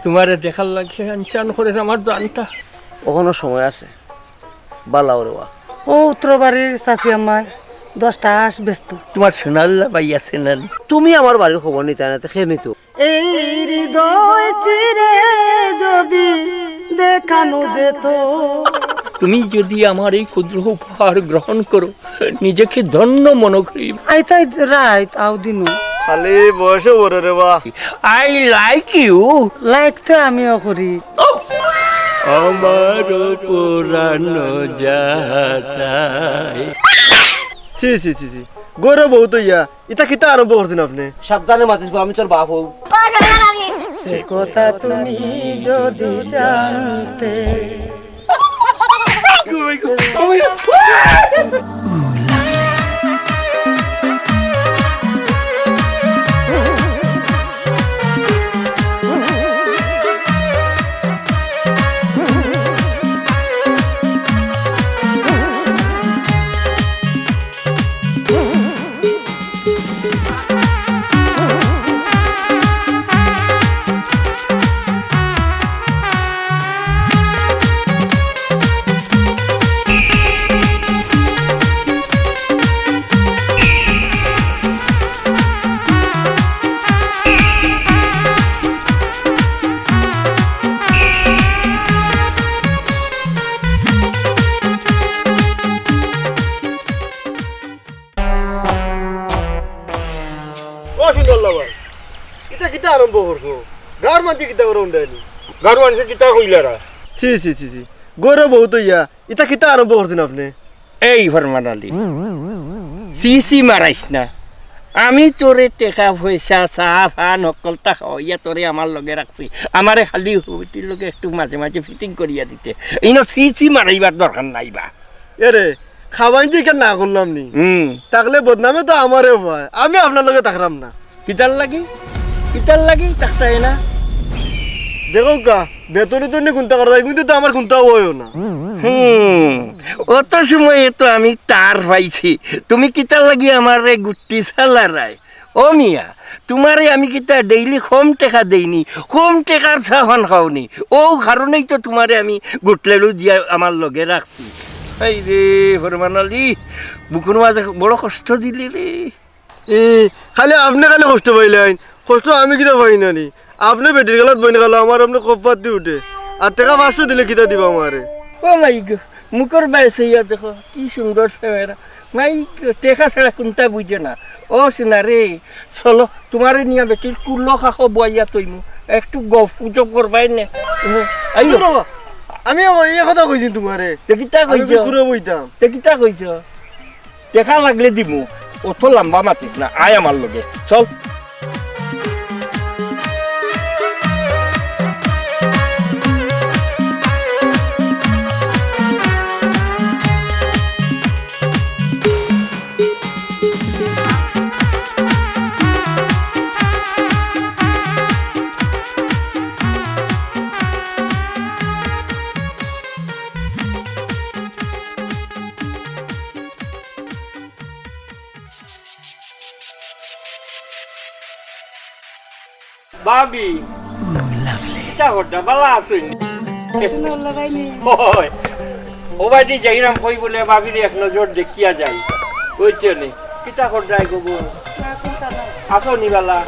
তোমারে দেখার লাগে আনচান করে আমার জানটা ওখানে সময় আছে বালাও রেওয়া ও উত্তর বাড়ির চাচি আমায় 10টা হাঁস ব্যস্ত। তোমার সোনাল্লা বাই আছে না তুমি আমার বাড়ির খবর নিতে না খেয়ে নিত এই হৃদয় চিরে যদি দেখানো যেত। তুমি যদি আমার এই ক্ষুদ্র উপহার গ্রহণ করো নিজেকে ধন্য মনে করি। আইতাই রাইত আও দিনু খালি বয়সে বড় রেওয়া আই লাইক ইউ। লাইক তো আমিও করি। আমার পুরানো যায় সি সি সি সি গৌরব বউ তো ইয়া এটা কিতা আরম্ভ করছেন আপনি সাবধানে মাতিস আমি তোর বাপ হও সে কথা তুমি যদি জানতে। এটা কিতা আরম্ভ করছো গাঁর মানুষ কিতা করে উন্ডাইনি গার মানুষের কিতা কইলারা সি সি সি সি গৌরব বউ তো ইয়া এটা কিতা আরম্ভ করছেন আপনি এই ফরমান আলী সিসি মারাইস না। আমি তোরে টেকা পয়সা চাহ ফা নকলতা খাওয়াইয়া তোরে আমার লগে রাখছি। আমারে খালি হুটির লগে একটু মাঝে মাঝে ফিটিং করিয়া দিতে ইনো সিসি মারাইবার দরকার নাই বা। এরে খাবাই যে না করলাম নি তাকলে বদনামে তো আমারে হয় আমি আপনার লগে থাকলাম না কিতার লাগি তাকতাই না দেখো গা বেতনে তো কোনটা করা যায় কিন্তু তো আমার কোনটা হয়ও না অত সময়ে তো আমি তার পাইছি তুমি কিতার লাগি আমার গুটি সালারায়। ও মিয়া তোমারে আমি কিতা ডেইলি কম টেকা দেইনি, কম টেকার চাহন খাওনি। ও কারণেই তো তোমারে আমি গুটলেলু দিয়া আমার লগে রাখছি। এই রে ফরমান আলী বুকুর মাঝে বড় কষ্ট দিলি রে। খালি আপনি খালি কষ্ট পাইলেন, কষ্ট আমি কিতা পাই না নি। আপনি বেটির গেলাত বইনে গেল আমার আপনি কপাত দিয়ে উঠে আর টাকা 500 দিলে কিতা দিবা আমারে। ও মাই গো মুখর বাইছে ইয়া দেখো কি সুন্দর সেমেরা মাই টেকা ছাড়া কোনটা বুঝে না। ও শোনা রে চলো তোমারে নিয়া বেটির কুল্লো খাখো বইয়া তৈমু একটু গপ পুজো করবাই নে। আমি এই কথা কইছি তোমারে কিতা কইছ ঘুরে বইতাম কিতা কইছ টেকা লাগলে দিমু অত লম্বা মাতিস না আয় আমার লগে চল। ভাবি কিতা হটা বালা আসুন ও বাদি যাইরাম কই বলে ভাবির এক নজর দেখিয়া যাই কইছে নি কিতা হটাই গো আসো নি বালা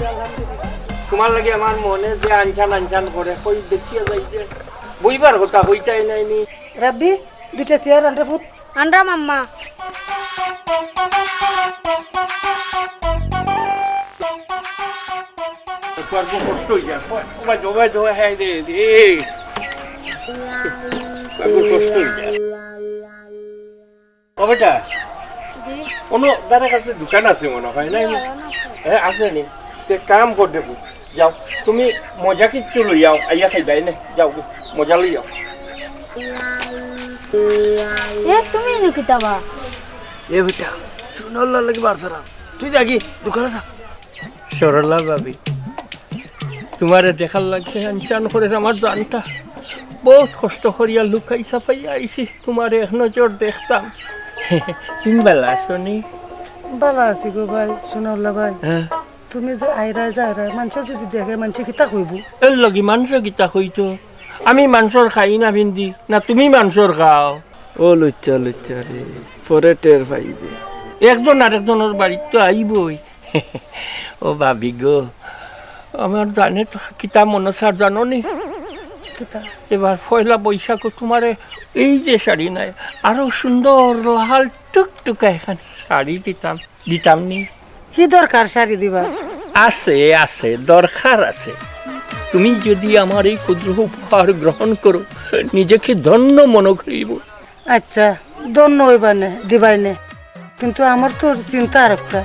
তোমার লাগে আমার মনে যে আনছান করে কই দেখিয়া যাই যে বইবার হতা হইতাই নাই নি। রাব্বি 2টা চেয়ার আন্ডা ফুট আন্ডা মাম্মা কষ্ট হয়ে যায় জবাই জবাই হ্যাঁ রে রে কষ্ট হয়ে যায়। ও বেটা কোনো দাদার কাছে দোকান আছে মনে হয় না? হ্যাঁ আছে নি কাম কর দেবো যাও তুমি মজা কিচ্ছু লই যাও আইয়া খাইবাই না যাও মজা লই যাও। তুমি কিতাবা এ বেটা শুনলা লাগি বারসারা তুই যাগি দোকানে যা। সরলা ভাবি তোমারে দেখার লাগে আনচান করে আমার জানটা বহুত কষ্ট করিয়া লুকাই সাফাইয়া আইছি তোমারে এক নজর দেখতাম। তুমি বেলা আছো নি? ভালো আছি গো ভাই সোনাল্লা ভাই। তুমি যে আইরাই যাইরাই মানুষ যদি দেখে মানুষ কিতা কইব? এর লাগি মাংস কিতা হইতো আমি মাংসর খাই না ভিন্দি না তুমি মাংসর খাও ও লুচ্চা লুচ্চা রে পরে টের পাইবে। একজন আরেকজনের বাড়ির তো আইবই ও ভাবি গো আমার জানে তো কিতা মনসার জানো নি কিতা? এবার পয়লা বৈশাখ তোমারে এই যে শাড়ি নাই আরো সুন্দর লাল টুকটুকা এখানে শাড়ি দিতাম নি। কি দরকার শাড়ি দিবা? আছে আছে দরকার আছে। তুমি যদি আমার এই ক্ষুদ্র উপহার গ্রহণ করো নিজেকে ধন্য মনে করিব। আচ্ছা দন্য হইবা নে দিবাই নে, কিন্তু আমার তো চিন্তা আর একটা।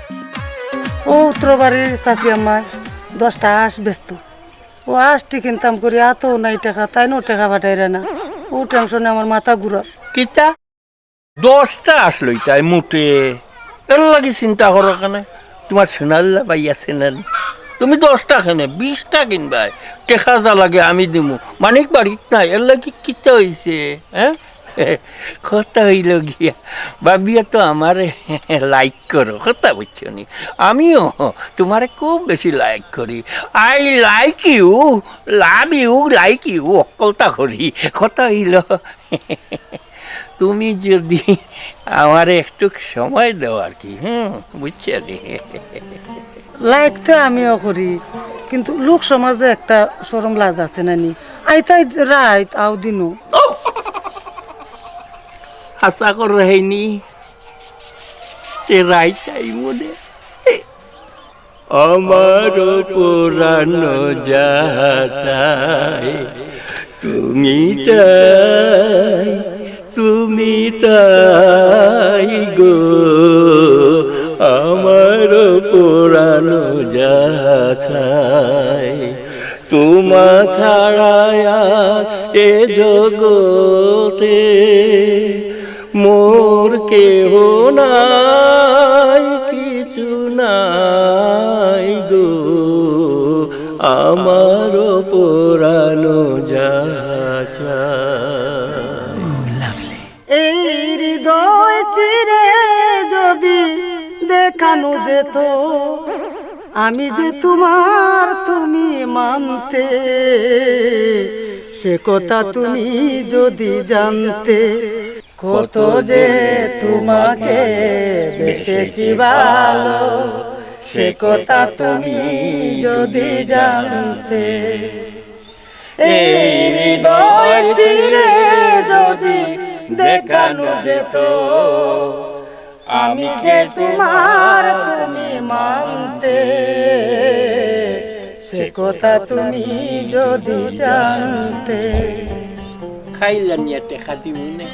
ও উত্তর বাড়ির চাচি আমার 10টা হাঁস ব্যস্ত, ও হাঁসটি কিনতাম করি এত নাই টাকা, তাই নো টাকা পাঠাইরে না। ও টেনশনে আমার মাথা ঘুরার। কিতা 10টা আসলোই তাই মুটে এর লাগি চিন্তা করো কেন? তোমার সোনাল্লা পাই আছে না তুমি 10টা কেনে 20টা কিনবাই টেকা যা লাগে আমি দিমু মানিক বাড়িত নাই এর লাগি কিতা হয়েছে? হ্যাঁ কথা হইল গিয়া ভাবিয়া তো আমারে লাইক করো কথা বুঝছো নি? আমিও তোমারে খুব বেশি লাইক করি। I like you love you like you অকলটা করি। কথা হইল তুমি যদি আমারে একটু সময় দাও আর কি। বুঝছো নি? লাইক তো আমিও করি, কিন্তু লোক সমাজে একটা সরম লাজ আছে নানি। আইতাই রাত আও দিনও আশা কর হয়নি এ রাইতাই মনে আমার পুরানো যায় তুমি তাই গো আমার পুরানো যায় তোমা ছাড়ায়া এ জগতে মোর কেহ নাই কিছু নাই গো আমার পুরানো যাচা। এই হৃদয় চিরে যদি দেখানো যেত আমি যে তোমার তুমি মানতে, সে কথা তুমি যদি জানতে, কত যে তোমাকে বেসেছি ভালো, সে কথা তুমি যদি জানতে। এই হৃদয় চিরে যদি দেখানো যেত আমি যে তোমার তুমি মানতে, সে কথা তুমি যদি জানতে। খাইলানিয়া টেকা দিব নে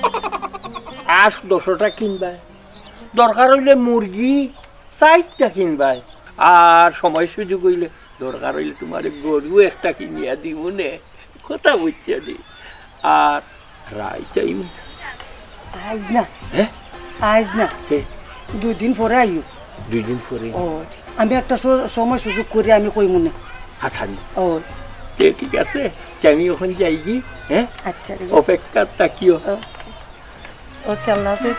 8-10টা কিনবাই দরকার হইলে মুরগি 4টা কিনবাই আর সময় সুযোগ হইলে দরকার হইলে তোমার গরু একটা কিনিয়া দিব নে কথা বুঝছি দি। আর রাই চাইম আজ না হ্যাঁ আজ না 2 দিন পরে আইও। 2 দিন পরে? ও আমি একটা সময় সুযোগ করে আমি কই মনে। আচ্ছা ও ঠিক আছে আমি ওখানে যাই কি। হ্যাঁ আচ্ছা অপেক্ষা তাকিও। ওকে আল্লাহ হাফেজ।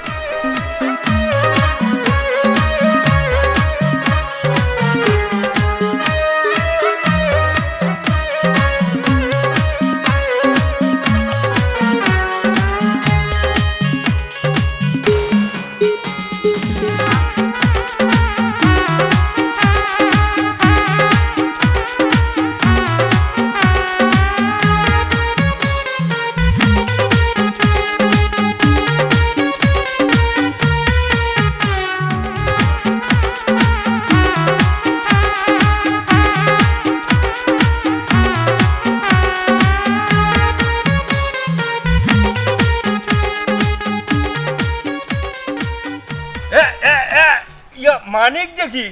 মানিক দেখি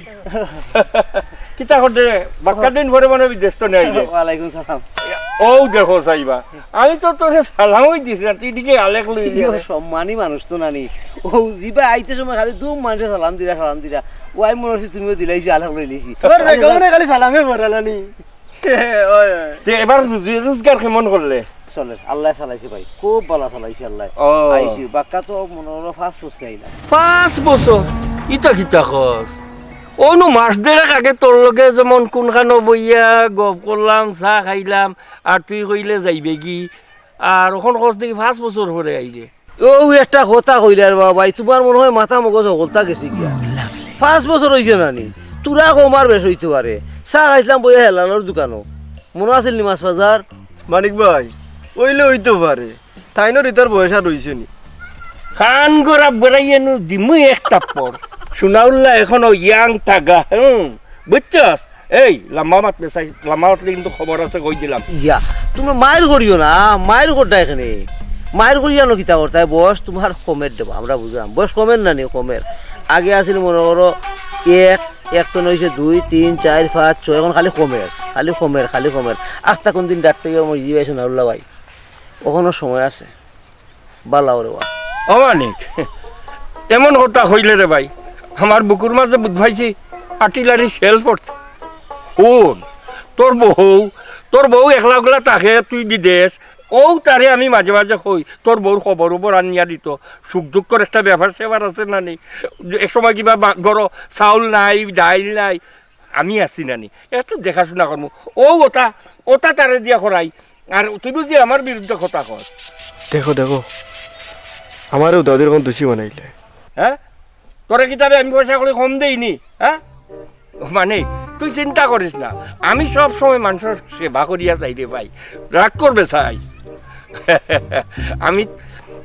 কিতা করতে বাক্কা দিন ভরে মানে বিদেশ তো নেই। ওয়ালাইকুম সালাম। ও দেখো সাইবা আমি তো তোরে সালামই দিছি না তুই দিকে আলেক লই সম্মানী মানুষ তো নানি। ও জিবা আইতে সময় খালি দুম মানুষে সালাম দিলা ওই মনে হচ্ছে তুমিও দিলাইছি আলাক লই লিছি খালি সালামে ভরালানি। এবার রোজগার কেমন করলে? চলে আল্লাহ চালাইছে ভাই, খুব ভালো চালাইছে আল্লাহ। আইছি বাক্কা তো মনে হলো 5 বছর আইলা। 5 বছর? ইটা কিতা কস ওনো মাস দেড়েক আগে তোর লগে যেমন কোনখানো বইয়া গপ করলাম চাহ খাইলাম আর তুই কইলে যাইবে কি আর ওখান খোঁজ দেখি 5 বছর পরে আইলে ও একটা কথা কইলে আর বাবাই তোমার মনে হয় মাথা মগজ হলতা গেছি গিয়া 5 বছর হইছে নানি তোরা কমার বেশ হইতে পারে চা খাইছিলাম বইয়া হেলানোর দোকানও মনে আছিল নি মাছ বাজার মানিক ভাই ওইলে হইতে পারে তাইনোর ইতার বয়স আর রইছে নি খান গোরা বেড়াইয়ানো দিমু এক তাপ্পর শুনাউল্লা এখনো ইয়াং থাকা বুঝছস এই লম্বা মাতলে চাই লম্বা মাতলে কিন্তু খবর আছে কই দিলাম ইয়া তুমি মায়ের করিও না মায়ের করটা এখানে মায়ের করিয়া নো কিতা করতে বয়স তোমার কমের দেবো আমরা বুঝলাম বয়স কমের না নি কমের আগে আছিল মনে করো এক তো নইছে 2 3 4 5 6 এখন খালি কমের আস্তা কোন দিন ডাক্তার মই জিবাইছো না উল্লা ভাই ওখানে সময় আছে বালাও রে অমানিক এমন কথা হইলে রে ভাই আমার বুকুর মাঝে বুঝাইছি আর্টিলারি শেল পড়ছে কোন তোর বউ একলা একলা তাকে তুই বিদেশ ও তারে আমি মাঝে মাঝে কই তোর বউর খবর উপর আনিয়া দিত সুখ দুঃখর একটা ব্যাপার সেবার আছে না নি এক সময় কিবা গড় চাউল নাই ডাইল নাই আমি আছি না নি একটু দেখাশোনা করবো ওটা তারে দিয়া করাই আর তুই বুঝি আমার বিরুদ্ধে কথা কর দেখো আমারও দাদির কোন দোষী বানাইলে হ্যাঁ তোরা কিতাবে আমি পয়সা করে কম দেইনি হ্যাঁ মানে তুই চিন্তা করিস না আমি সব সময় মানুষের সেবা করিয়া যাই রে ভাই রাগ করবে চাই আমি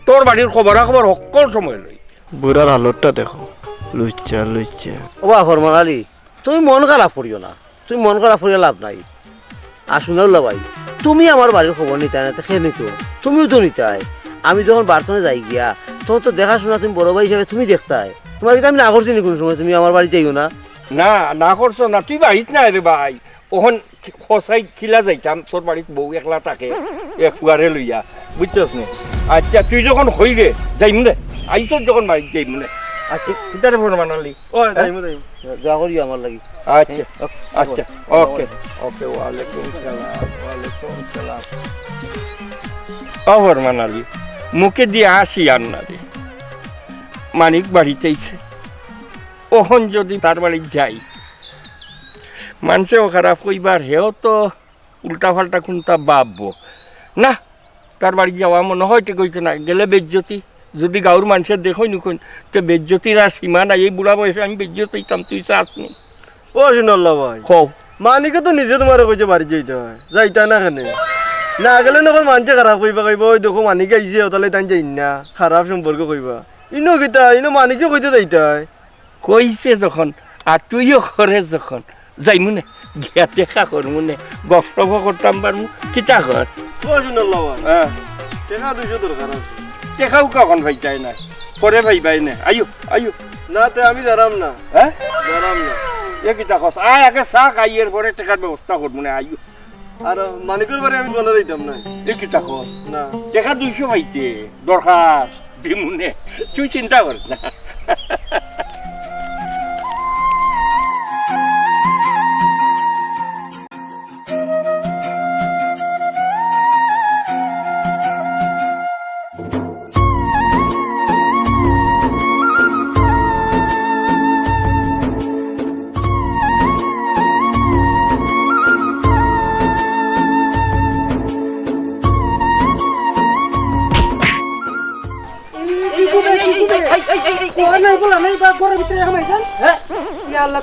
তোর বাড়ির খবর সকল সময় লই বুড়ার হালতটা দেখো লুচ্চা ও ফরমান আলী তুমি মন খারাপ করিও না তুমি মন খারাপ করিয়া লাভ নাই আর শুনাউল্লা ভাই তুমি আমার বাড়ির খবর নিতে না খেয়ে নিত তুমিও তো নিতাই আমি যখন বার্তনে যাই গিয়া তখন তো দেখাশোনা তুমি বড় ভাই হিসাবে তুমি দেখতাই তোমার কিন্তু আমি না করছি নি কোনো সময় তুমি আমার বাড়ি যাইও না না করছো না তুই বাড়িত নাই রে ভাই ওখান খসাই খিলা যাইতাম তোর বাড়িত বউ একলা থাকে এক ফুয়ারে লইয়া বুঝছস নে আচ্ছা তুই যখন হইলে যাইম রে আইস যখন বাড়িত যাইম রে আচ্ছা কিতারে ফোন বানালি যা করি আমার লাগি আচ্ছা ওকে ওয়ালাইকুম সালাম খবর মানালি মুখে দিয়ে আসি আর না রে মানিক বাড়িতেইছে ওখন যদি তার বাড়ি যাই মানুষেও খারাপ কইবার হেও তো উল্টা ফাল্টা কোনটা ভাববো না তার বাড়ি যাওয়া মনে হয় তো কইছে না গেলে বেজ্জতি যদি গাঁর মানুষের দেখোই নুকুন তো বেজ্জতির আর সীমা নাই এই বুড়া বয়সে আমি বেজ্জত হইতাম তুই চাসনি ও শুনল্লা ভাই কও মানিকে তো নিজে তোমার কইছে বাড়ি যাইতে হয় যাইতা না কেনে না গেলে নখন মানুষে খারাপ কইবা কইবা ওই দেখো মানিকে আইছে তাহলে তাই যাই না খারাপ সম্পর্ক কইবা ইনো কিতা ইনো মানিকে কইতে যাইতাই কইছে যখন আর তুইও করে যখন যাইমু নে গিয়া দেখা করমু নে গপ্প করতাম পারমু কিতা কর ও শুনল্লা ভাই হ্যাঁ টাকা 200 দরকার আছে দেখাও কখন ভাই চাই না পরে ভাই না আয়ু না তে আমি দাঁড়াম না হ্যাঁ দাঁড়াম না এ কিতা কস আয় আগে চা খাইয়ের পরে টাকার ব্যবস্থা করবো না আয়ু আর মানিকের বাড়ি আমি বলে দিতাম না এ কিতা কস না টাকা 200 পাইতে দরকার দিমুনে তুই চিন্তা কর না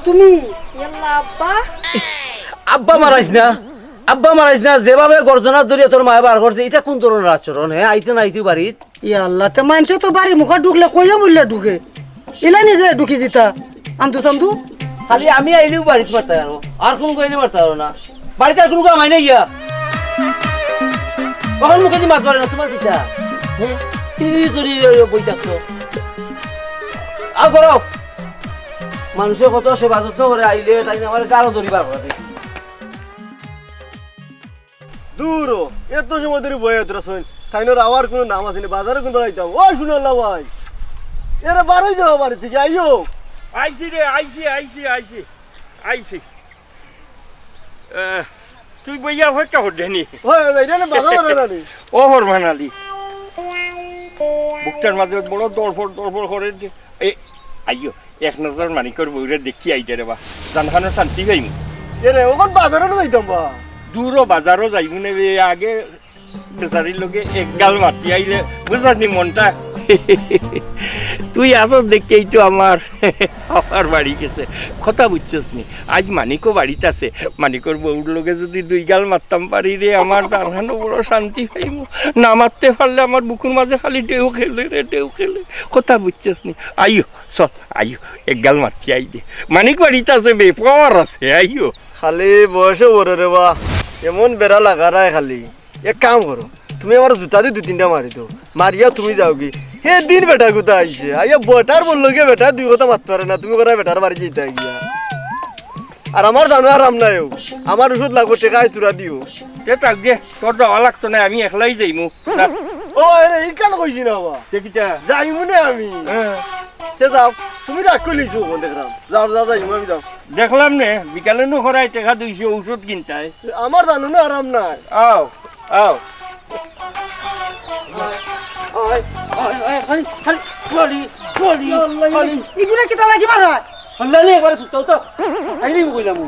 তুমি আব্বা মারাইস না যেভাবে গর্জনার দরিয়া তোর মায়ে বার করছে এটা কোন ধরনের আচরণ হ্যাঁ আইতে না আইতে বাড়িত আল্লাহ তো মানুষ তো বাড়ি মুখা ঢুকলে কইয়া বললে ঢুকে এলা নিজে ঢুকি দিতা আমতু খালি আমি আইলেও বাড়িতে পারতে পারো আর কোন কইলে পারতে পারো না বাড়িতে আর কোনো কাম হয় না ইয়া কখন মুখে দিয়ে মাছ ধরে না তোমার পিতা হ্যাঁ তুই বই থাকতো আর করো মানুষের কত সেবা যত্ন করে আইলে তাই আমার গারো ধরিবার কথা দেখি দূর এত সময় ধরে বয়ে তোরা শোন তাইনোর আওয়ার কোনো নাম আছে না বাজারে কোন যাইতাম ও শুনল্লা ভাই এরা বারোই যাওয়া বাড়ি থেকে আইও আইছি রে আইছি তুই বইয়া হইটা হডেনি ও ওহর মানালি বুকটার মাঝে বড় দরফর করে আইও এক নজর মানিকর বউরে দেখি আইতে রে বা জানখানো শান্তি পাইমু এরে ওখান বাজারও যাইতাম বা দূরও বাজারও যাইমু নে আগে বেচারির লোকে এক গাল মাতি আইলে বুঝানি মনটা তুই আসস দেখেই তো আমার আমার বাড়ি গেছে কথা বুঝছস নি আজ মানিকও বাড়িতে আছে মানিকর বউর লোকে যদি দুই গাল মারতাম পারি রে আমার জানখানো বড় শান্তি পাইমু না মারতে পারলে আমার বুকুর মাঝে খালি ঢেউ খেলে রে ঢেউ খেলে কথা বুঝছস নি আইও চল আইও এক গাল মারছি আই দে মানিক বাড়িতে আছে বে পাওয়ার আছে আইও খালি বয়সে বড় রে বা এমন বেড়া লাগা রায় খালি এক কাম করো তুমি আমার জুতা দিয়ে 2-3টা মারি দো মারিয়া তুমি যাও কি হে দিন বেটা কোথা আইছে আইয়া বেটার বললো গিয়ে বেটা দুই কথা মারতে পারে না তুমি কোথায় বেটার বাড়ি যেতে গিয়া আর আমার জানো আরাম নাই আমার ওষুধ লাগবে টেকা তোরা দিও তে তাক দে তোর যাওয়া লাগতো না আমি একলাই যাইমু ও এই কেন কইছি না বাবা দেখিটা যাইমু না আমি সে যাও তুমি রাগ করে লিছো কোন দেখলাম যাও যাও যাইমু আমি যাও দেখলাম নে বিকালে নো খরাই টাকা 200 ঔষধ কিনতাই আমার জানো না আরাম নাই আও আও ইগুলা কিতা লাগি মারা হল্লালে একবার তুই তো আইলি কইলাম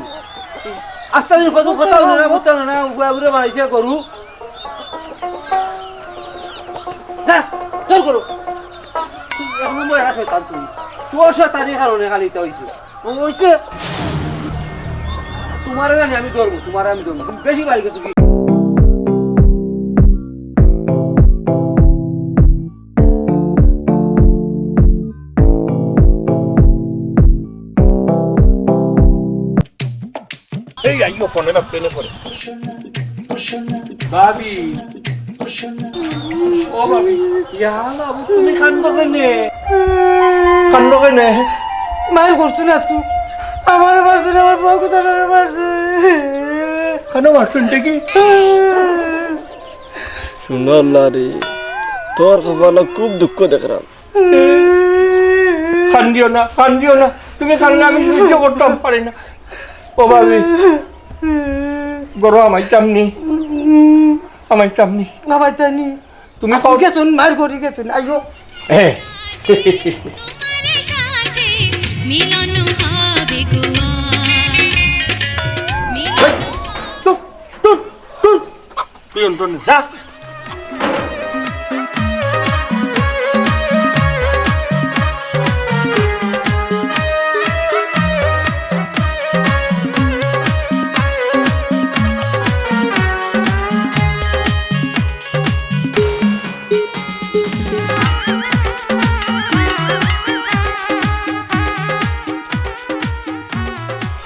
আস্তে দিন কত কথা হলো না বুঝতাম না উড়ে বানাইছে গরু না চল করো এক নম্বর এরা শয়তান তুমি তোর শয়তানি কারণে খালি এটা হইছে ওইছে তোমার জানি আমি ধরবো তোমার আমি ধরবো তুমি বেশি বাড়ি গেছো কি এই আইও ফোনে না পেলে পড়ে ভাবি ও ভাবি ইয়া বাবু তুমি কান্দ কেনে মায়ের করছো না আজকু আমার মারছে না আমার বউ কোথায় মারছে কেন মারছেন কি শুনল্লা রে তোর কপালে খুব দুঃখ দেখলাম কান্দিও না তুমি কান্না আমি সহ্য করতাম পারি না ও ভাবি গরো আমায় চামনি বাবাই তানি তুমি আপনি গেছুন মায়ের করি গেছুন আইও হ্যাঁ মিলন হবে তুই অন্তর যা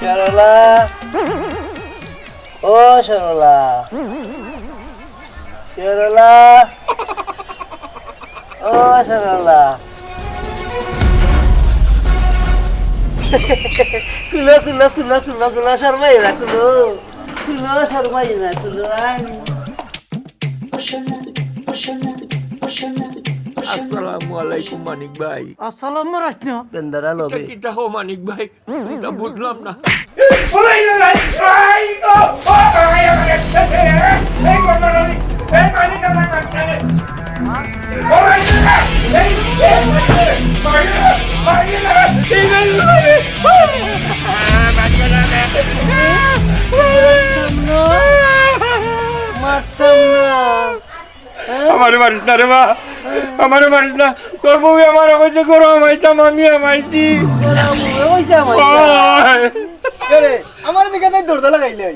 সরলা ও সরলা সরলা ও সরলা কুলো শর্মাই না কুলো শর্মাই না কুলো আসসালামু আলাইকুম মানিক ভাই আসসালাম রাজনা বেন্দারা লবে কিটা হো মানিক ভাই এটা বুঝলাম না আমারে মারিস না রে মা আমারে মারিস না তোর বউ আমার হয়েছে করো আমাইতাম আমি আমাইছি আমার দিকে তাই দৌড়া লাগাইলে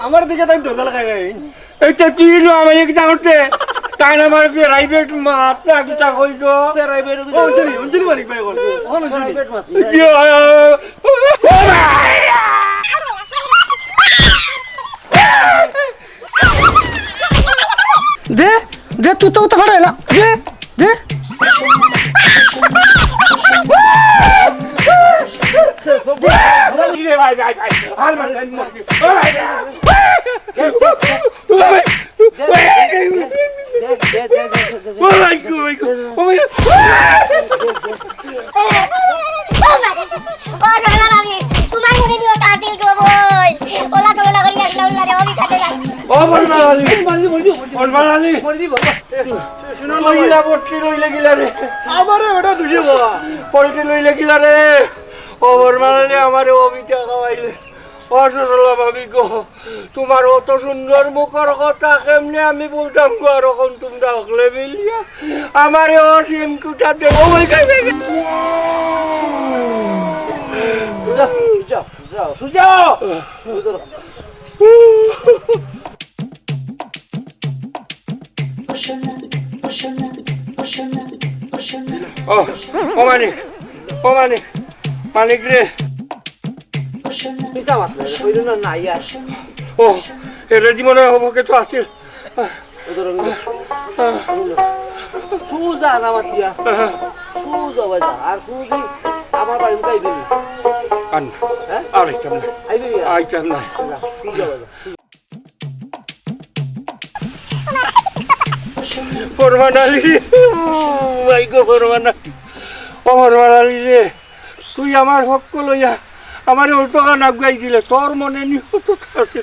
আমার দিকে তাই দৌড়া লাগাই এটা কি হলো আমার একটা করতে তাই না আমার প্রাইভেট মাত্রা কিটা কইতো অঞ্জলি মালিক ভাই বলছে দে দে তুই তো ফাড়াইলা দে দে বরমানালি লইলা পড়ছি লইলে গিলা রে আমারে বেটা দুষে বাবা পড়তে লইলে গিলা রে ও বরমানালি আমারে অবিটা খাওয়াইলে অসরলা ভাবি গো তোমার অত সুন্দর মুখের কথা কেমনে আমি বলতাম গো আর এখন তোমরা হকলে মিলিয়া আমারে ও সিম কুটা দেবো সুজাও ও মানিক মানিক রে পিতা মাত্র কইলো না নাই আর ও এটা জীবনে হবকে তো আসছিল সুজা না মাতিয়া সুজা বাজা আর সুজি আমার বাড়ি উঠাই দিবি আন আর ইচ্ছা না আইবি আইচ্ছা না সুজা বাজা ফরমানালি ভাই গো ফরমানালি ও ফরমানালি রে তুই আমার হক লইয়া আমারে অল্পকা নাগাই দিলে তোর মনে নিহত আছে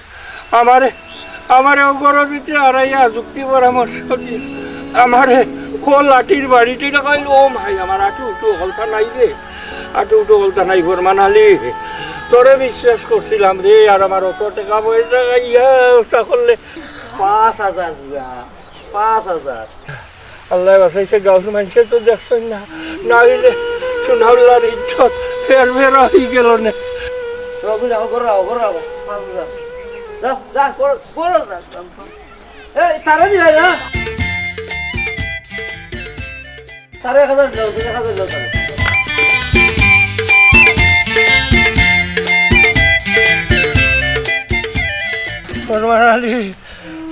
আমারে ঘরের ভিতরে হারাইয়া যুক্তি পরামর্শ দিয়ে আমারে খোল লাঠির বাড়িতে কইল ও ভাই আমার আটু উঠু হলতা নাই রে আটু উঠু হলতা নাই ফরমানালি তোরে বিশ্বাস করছিলাম রে আর আমার অত টাকা পয়সা ইয়া তা করলে 5,000 সুজা 5,000 আল্লাহ বাসাইছে গাঁওর মানুষের তো দেখছেন না না হইলে সোনাউল্লার ইজ্জত ফের হয়ে গেল না রঘু যাও করো 5,000 যা করো এই তারে দিলে না তারে 1,000 দাও 1,000 দাও তারে ফরমানালি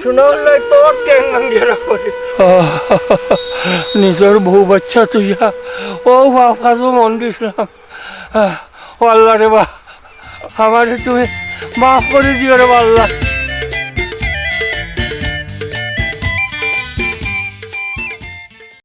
সোনাউল্লাহ তোর ট্যাং ভাঙিয়ে রাখো নিজের বউ বাচ্চা তুইয়া ও বাপ কাজও মন দিছিলাম ও আল্লাহ রে বা আমারে তুমি মাফ করে দিও রে আল্লাহ